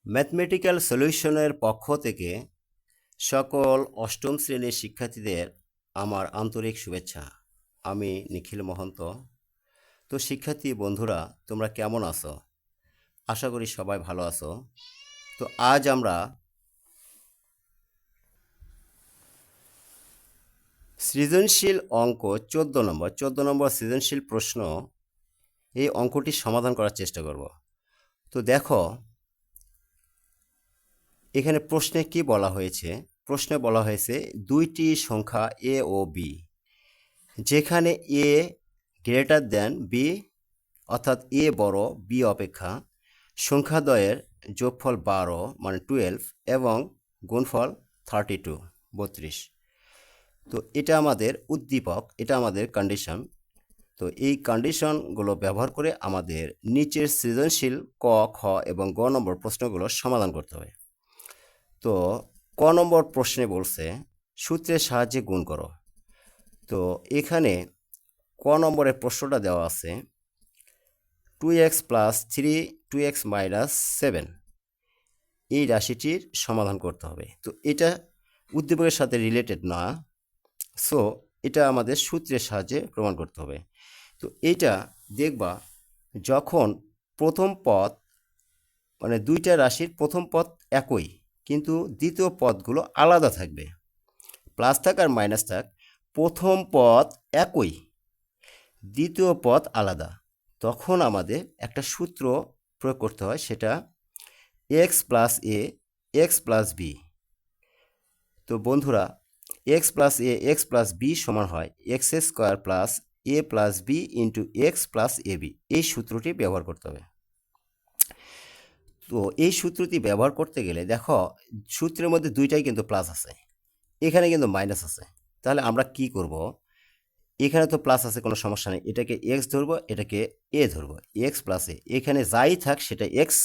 Mathematical সলিউশনের পক্ষ থেকে সকল অষ্টম শ্রেণীর শিক্ষার্থীদের আমার আন্তরিক শুভেচ্ছা। আমি নিখিল মহন্ত। তো শিক্ষার্থী বন্ধুরা, তোমরা কেমন আছো? আশা করি সবাই ভালো আছো। তো আজ আমরা সৃজনশীল অঙ্ক 14 নম্বর সৃজনশীল প্রশ্ন, এই অঙ্কটি সমাধান করার চেষ্টা করব। তো দেখো এখানে প্রশ্নে কি বলা হয়েছে। প্রশ্নে বলা হয়েছে দুইটি সংখ্যা এ ও বি, যেখানে এ গ্রেটার দেন বি, অর্থাৎ এ বড় বি অপেক্ষা, সংখ্যাদ্বয়ের যোগফল 12 মানে 12 এবং গুণফল 32। তো এটা আমাদের উদ্দীপক, এটা আমাদের কন্ডিশন। তো এই কন্ডিশনগুলো ব্যবহার করে আমাদের নিচের সৃজনশীল ক, খ এবং গ নম্বর প্রশ্নগুলো সমাধান করতে হবে। তো ক নম্বর প্রশ্নে বলছে সূত্রের সাহায্যে গুণ করো। তো এখানে ক নম্বরের প্রশ্নটা দেওয়া আছে 2x প্লাস 3 2x মাইনাস 7, এই রাশিটির সমাধান করতে হবে। তো এটা উদ্দীপকের সাথে রিলেটেড না, সো এটা আমাদের সূত্রের সাহায্যে প্রমাণ করতে হবে। তো এটা দেখবা যখন প্রথম পদ মানে দুইটা রাশির প্রথম পদ একই কিন্তু দ্বিতীয় পদগুলো আলাদা থাকবে, প্লাস থাক আর মাইনাস থাক, প্রথম পদ একই দ্বিতীয় পদ আলাদা, তখন আমাদের একটা সূত্র প্রয়োগ করতে হয়, সেটা X plus A X plus B. তো বন্ধুরা, X plus A X plus B সমান হয় X square plus A plus B into X plus A B. এই সূত্রটি ব্যবহার করতে হবে। তো এই সূত্রটি ব্যবহার করতে গেলে দেখো সূত্রের মধ্যে দুইটাই কিন্তু প্লাস আছে, এখানে কিন্তু মাইনাস আছে। তাহলে আমরা কি করব, এখানে তো প্লাস আছে, কোনো সমস্যা নেই, এটাকে এক্স ধরবো, এটাকে এ ধরবো, এক্স প্লাস এ। এখানে যাই থাক সেটা এক্স,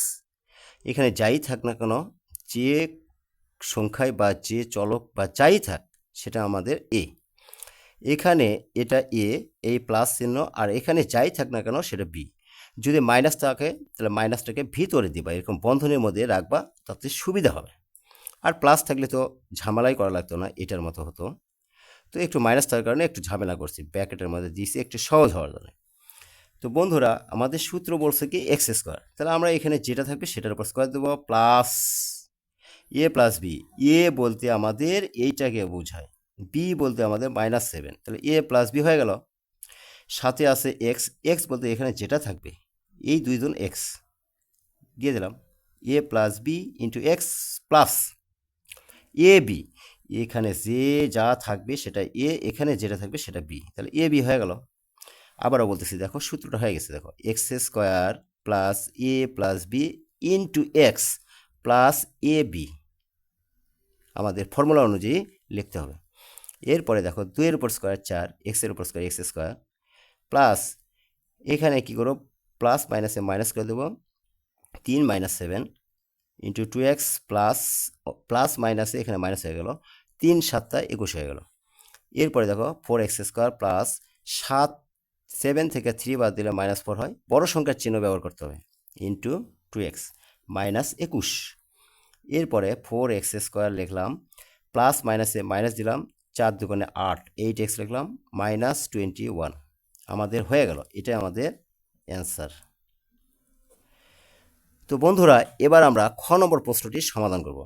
এখানে যাই থাক না কেন, যে সংখ্যায় বা যে চলক বা যাই থাক সেটা আমাদের এ। এখানে এটা এ, এই প্লাস চিহ্ন, আর এখানে যাই থাক না কেন সেটা বি। যদি মাইনাস থাকে তাহলে মাইনাসটাকে ভিতরে দিবা, এরকম বন্ধনীর মধ্যে রাখবা, তাতে সুবিধা হবে। আর প্লাস থাকলে তো ঝামেলাই করা লাগতো না, এটার মতো হতো। তো একটু মাইনাস থাকার কারণে একটু ঝামেলা করছি, ব্র্যাকেটের মধ্যে দিয়েছি একটু সহজ হওয়ার জন্য। তো বন্ধুরা, আমাদের সূত্র বলছে কি এক্স স্কোয়ার, তাহলে আমরা এখানে যেটা থাকবে সেটার উপর স্কোয়ার দেবো, প্লাস এ প্লাস বি। এ বলতে আমাদের এইটাকে বোঝায়, বি বলতে আমাদের -7, তাহলে এ প্লাস বি হয়ে গেল। সাথে আছে এক্স, এক্স বলতে এখানে যেটা থাকবে এই দুই দুন এক্স দিয়ে দিলাম, A plus B into X plus A B. এখানে যে যা থাকবে সেটা এ, এখানে যেটা থাকবে সেটা বি, তাহলে এ বি হয়ে গেল। আবারও বলতেছি, দেখো সূত্রটা হয়ে গেছে, দেখো X square plus A plus B into X plus A B, আমাদের ফর্মুলা অনুযায়ী লিখতে হবে। এরপরে দেখো 2 এর উপর স্কোয়ার 4, এক্সের উপর স্কোয়ার এক্স স্কোয়ার, প্লাস এখানে কি করব, প্লাস মাইনাসে মাইনাস করে দেবো, 3 - 7 ইন্টু 2x প্লাস প্লাস মাইনাসে এখানে মাইনাস হয়ে গেল, 3 × 7 = 21 হয়ে গেল। এরপরে দেখো 4x স্কোয়ার প্লাস 7 থেকে 3 বাদ দিলে -4 হয়, বড় সংখ্যার চিহ্ন ব্যবহার করতে হবে, ইন্টু 2x -21। এরপরে 4x স্কোয়ার লিখলাম, প্লাস মাইনাসে মাইনাস দিলাম, 4 × 2 = 8, 8x লিখলাম, -21 আমাদের হয়ে গেল। এটা আমাদের অ্যান্সার। তো বন্ধুরা, এবার আমরা খ নম্বর প্রশ্নটির সমাধান করব।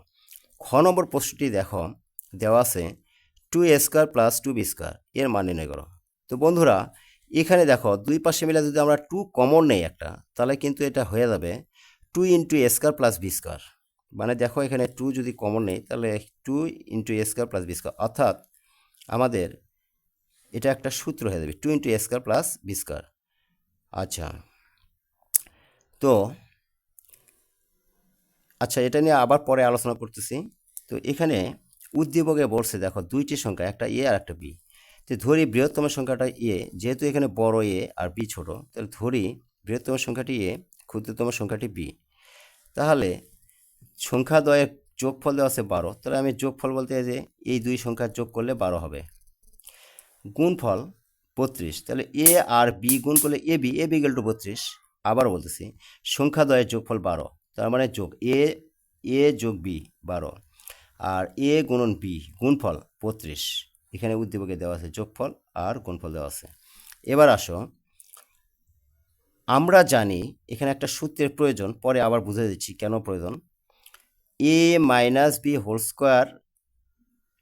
খ নম্বর প্রশ্নটি দেখো দেওয়া আছে 2a² প্লাস 2b², এর মান নির্ণয় করো। তো বন্ধুরা, এখানে দেখো দুই পাশে মিলে যদি আমরা 2 কমন নেই একটা, তাহলে কিন্তু এটা হয়ে যাবে 2 × a² প্লাস b²। মানে দেখো এখানে 2 যদি কমন নেই তাহলে 2 × a² প্লাস b², অর্থাৎ আমাদের এটা একটা সূত্র হয়ে যাবে 2 × a² প্লাস b²। আচ্ছা, তো এটা নিয়ে আবার পরে আলোচনা করতেছি। তো এখানে উদ্দীপকে বলছে দেখো দুইটি সংখ্যা, একটা এ আর একটা বি। তো ধরি বৃহত্তম সংখ্যাটা এ, যেহেতু এখানে বড় এ আর বি ছোট, তাহলে ধরি বৃহত্তম সংখ্যাটি এ, ক্ষুদ্রতম সংখ্যাটি বি। তাহলে সংখ্যাদ্বয়ের যোগফল দেওয়া আছে 12, তাহলে আমি যোগফল বলতে যে এই দুই সংখ্যা যোগ করলে 12 হবে। গুণফল 32, তাহলে এ আর বি গুণ করলে এ বি = 32। আবার বলতেছি সংখ্যাদ্বয়ের যোগফল 12, তার মানে যোগ এ এ যোগ বি 12, আর এ গুণন বি গুণফল 32, এখানে উদ্দীপকে দেওয়া আছে যোগফল আর গুণফল দেওয়া আছে। এবার আসো, আমরা জানি এখানে একটা সূত্রের প্রয়োজন, পরে আবার বুঝে দিচ্ছি কেন প্রয়োজন। A minus B whole square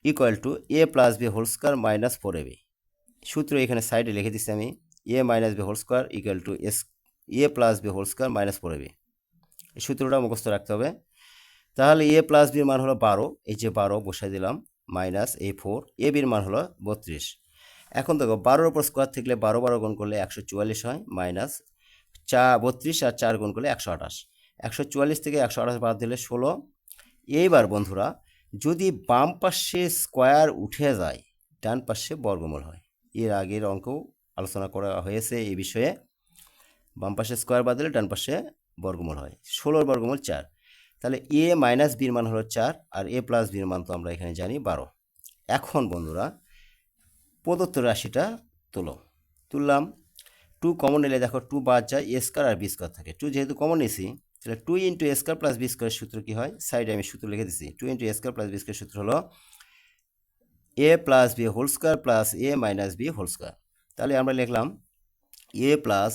equal to A plus B whole square minus 4ab। সূত্র এখানে সাইডে লিখে দিচ্ছি আমি, A minus B whole square equal to A plus B whole square minus 4ab। এই সূত্রটা মুখস্থ রাখতে হবে। তাহলে এ প্লাস বির মান হলো 12, এই যে 12 বসাই দিলাম, মাইনাস এই 4, এ বির মান হলো 32। এখন দেখো 12-এর উপর স্কোয়ার থাকলে 12 গুণ করলে 144 হয়, মাইনাস 32 আর 4 গুণ করলে 128। 144 থেকে 128 বাদ দিলে 16। এইবার বন্ধুরা, যদি বাম পাশে স্কোয়ার উঠে যায়, ডান পাশে বর্গমূল হয়। এর আগের অঙ্কেও আলোচনা করা হয়েছে এই বিষয়ে। বাম পাশে স্কোয়ার বাদ দিলে ডান পাশে বর্গমূল হয়। 16 বর্গমূল 4। তাহলে এ মাইনাস বির মান হলো 4, আর এ প্লাস বির মান তো আমরা এখানে জানি 12। এখন বন্ধুরা, প্রদত্ত রাশিটা তুললাম। 2 কমন নিলে দেখো 2 বাদ যায়, এ স্কোয়ার আর বি স্কোয়ার থাকে। 2 যেহেতু কমন নিয়েছি, তাহলে 2 into A square plus B স্কোয়ারের সূত্র কী হয়, সাইডে আমি সূত্র লিখে দিচ্ছি। 2 into A square plus B স্কোয়ারের সূত্র হলো A plus B whole square plus A minus B whole square. তাহলে আমরা লিখলাম A plus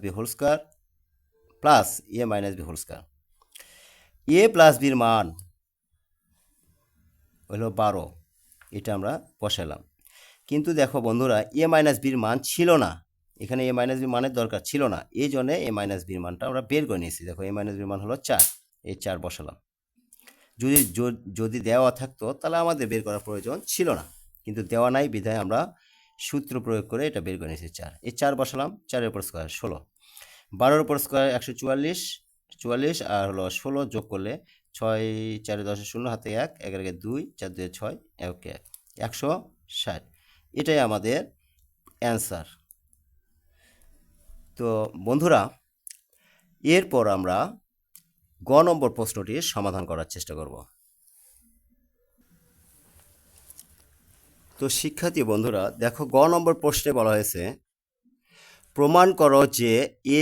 B whole square plus A minus B whole square. A plus বির মান হলো 12, এটা আমরা বসালাম। কিন্তু দেখো বন্ধুরা, এ মাইনাস বির মান ছিল না, এখানে এ মাইনাস বি মানের দরকার ছিল না, এই জন্যে এ মাইনাস বির মানটা আমরা বের করে নিয়েছি। দেখো এ মাইনাস বির মান হলো 4, এই 4 বসালাম। যদি দেওয়া থাকতো তাহলে আমাদের বের করার প্রয়োজন ছিল না, কিন্তু দেওয়া নাই বিধায় আমরা সূত্র প্রয়োগ করে এটা বের করে নিয়েছি 4। এই 4 বসালাম, 4-এর উপর স্কোয়ার 16, 12-এর উপর স্কোয়ার 144, আর হলো 16 যোগ করলে 6 4 10 0, হাতে 1, 1 2, 4 2 6, 1 1, 160। এটাই আমাদের অ্যান্সার। তো বন্ধুরা, এরপর আমরা গ নম্বর প্রশ্নটির সমাধান করার চেষ্টা করব। তো শিক্ষার্থী বন্ধুরা, দেখো গ নম্বর প্রশ্নে বলা হয়েছে, প্রমাণ করো যে A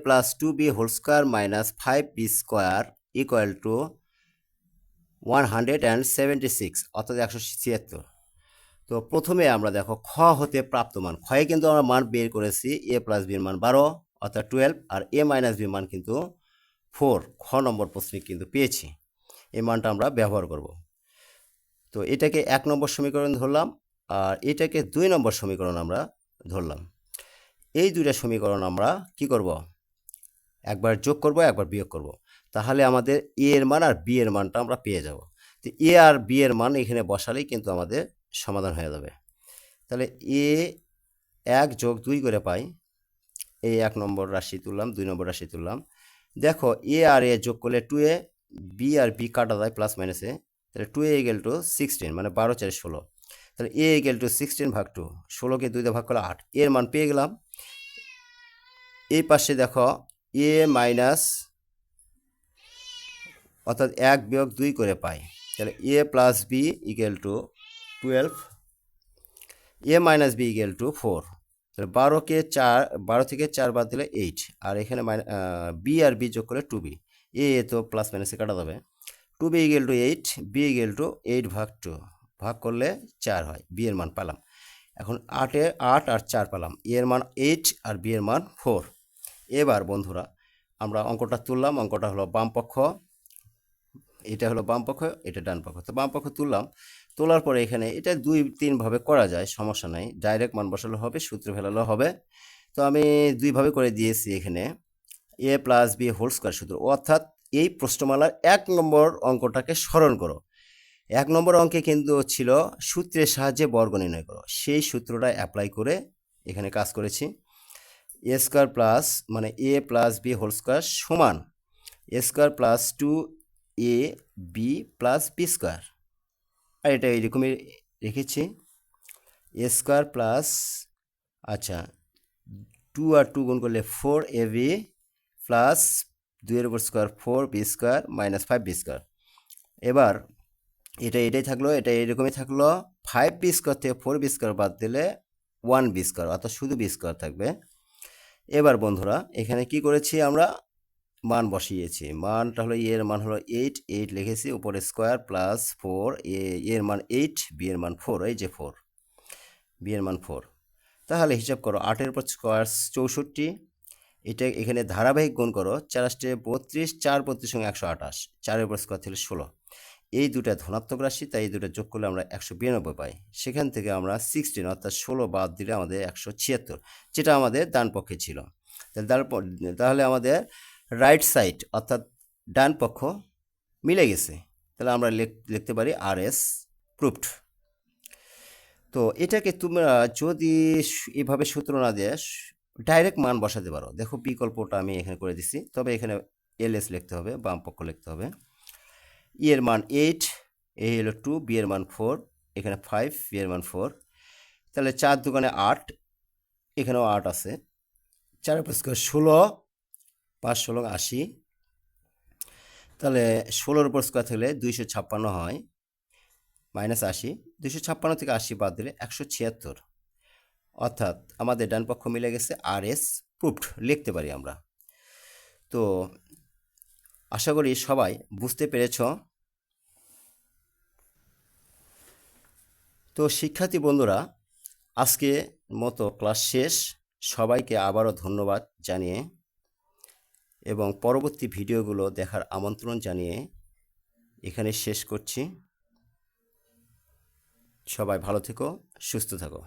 plus 2b whole square minus 5b square equal to 176, অর্থাৎ 176। তো প্রথমে আমরা দেখো খ হতে প্রাপ্ত মান, ক্ষয়ে কিন্তু আমরা মান বের করেছি, এ প্লাস বির মান 12 অর্থাৎ 12, আর এ মাইনাস বির মান কিন্তু 4। খ নম্বর প্রশ্নে কিন্তু পেয়েছি, এই মানটা আমরা ব্যবহার করব। তো এটাকে 1 নম্বর সমীকরণ ধরলাম, আর এটাকে 2 নম্বর সমীকরণ আমরা ধরলাম। এই দুইটা সমীকরণ আমরা কি করব, একবার যোগ করব, একবার বিয়োগ করব, তাহলে আমাদের এ এর মান আর বি এর মানটা আমরা পেয়ে যাব। তো এ আর বি এর মান এখানে বসালেই কিন্তু আমাদের সমাধান হয়ে যাবে। তাহলে এ 1 যোগ 2 করে পাই, এই 1 নম্বর রাশি তুললাম, 2 নম্বর রাশি তুললাম। দেখো এ আর এ যোগ করলে 2a, বি আর বি কাটা যায় প্লাস মাইনাসে, তাহলে 2a ইকুয়াল টু 16, মানে 12 4 16। তাহলে এ ইকুয়াল টু 16 ভাগ 2, 16কে 2 দিয়ে ভাগ করলে 8, এর মান পেয়ে গেলাম। এই পাশে দেখো এ মাইনাস, অর্থাৎ 1 বিয়োগ 2 করে পাই, তাহলে A plus B equal to 12, A minus B equal to 4। তাহলে 12 থেকে 4 বাদ দিলে 8, আর এখানে বি আর বি যোগ করলে 2b, এ তো প্লাস মাইনাসে কাটা যাবে। 2b equal to 8, B equal to 8 ভাগ 2, ভাগ করলে 4 হয়, বি এর মান পেলাম। এখন 8 আর 4 পেলাম, এর মান 8 আর বি এর মান 4। এবার বন্ধুরা, আমরা অঙ্কটা তুললাম, অঙ্কটা হলো বাম পক্ষ, এটা হলো বাম পক্ষ, এটা ডান পক্ষ। তো বাম পক্ষ তোলার পরে এখানে এটা 2-3 ভাবে করা যায়, সমস্যা নাই, ডাইরেক্ট মান বসালে হবে, সূত্র ফেলালেও হবে। তো আমি 2 ভাবে করে দিয়েছি এখানে, এ প্লাস বি হোল স্কোয়ার সূত্র, অর্থাৎ এই প্রশ্নমালার 1 নম্বর অঙ্কটাকে স্মরণ করো। 1 নম্বর অঙ্কে কিন্তু ছিল সূত্রের সাহায্যে বর্গ নির্ণয় করো, সেই সূত্রটা অ্যাপ্লাই করে এখানে কাজ করেছি। এ স্কোয়ার প্লাস, মানে A plus B whole square সমান A square plus 2a B plus B square, আর এটা এইরকমই রেখেছি। এ স্কোয়ার প্লাস, আচ্ছা 2 আর 2 গুণ করলে 4ab প্লাস 2-এর উপর square 4b square minus 5b square. এবার এটাই থাকলো, এটা এরকমই থাকলো। 5b স্কোয়ার থেকে 4b স্কোয়ার বাদ দিলে 1b স্কোয়ার, অর্থাৎ শুধু b স্কোয়ার থাকবে। এবার বন্ধুরা, এখানে কি করেছি আমরা, মান বসিয়েছি। মানটা হলো এর মান হলো 8, 8 লিখেছি, উপরে স্কোয়ার প্লাস 4, এর মান 8, বি এর মান 4, এই যে 4, বি এর মান 4। তাহলে হিসাব করো, 8-এর উপর স্কোয়ার 64, এটা এখানে ধারাবাহিক গুণ করো, 4 32, 4 32 সঙ্গে 128, 4-এর উপর স্কোয়ার থেকে 16। এই দুটা ধনাত্মক রাশি, তাই এই দুটো যোগ করলে আমরা 192 পাই। সেখান থেকে আমরা 16 অর্থাৎ 16 বাদ দিলে আমাদের 176, যেটা আমাদের ডান পক্ষে ছিল। তাহলে আমাদের রাইট সাইড অর্থাৎ ডান পক্ষ মিলে গেছে। তাহলে আমরা লিখতে পারি আর এস প্রুফড। তো এটাকে তোমরা যদি এভাবে সূত্র না দিয়ে ডাইরেক্ট মান বসাতে পারো। দেখো বিকল্পটা আমি এখানে করে দিছি, তবে এখানে এলএস লিখতে হবে, বাম পক্ষ লিখতে হবে। ই এর মান 8, এ হলো 2, বি এর মান 4, এখানে 5, বি এর মান 4। তাহলে 4 দুগুণে 8, এখানেও 8 আছে, 4 প্লাস 16, 5 16 80। তাহলে 16-এর উপর স্কোয়ার থাকলে 256 হয়, -80, 256 থেকে 80 বাদ দিলে 176। অর্থাৎ আমাদের ডান পক্ষ মিলে গেছে, আর এস প্রুফড লিখতে পারি আমরা। তো আশা করি সবাই বুঝতে পেরেছ। তো শিক্ষার্থী বন্ধুরা, আজকে মতো ক্লাস শেষ। সবাইকে আবারও ধন্যবাদ জানিয়ে এবং পরবর্তী ভিডিওগুলো দেখার আমন্ত্রণ জানিয়ে এখানে শেষ করছি। সবাই ভালো থেকো, সুস্থ থাকো।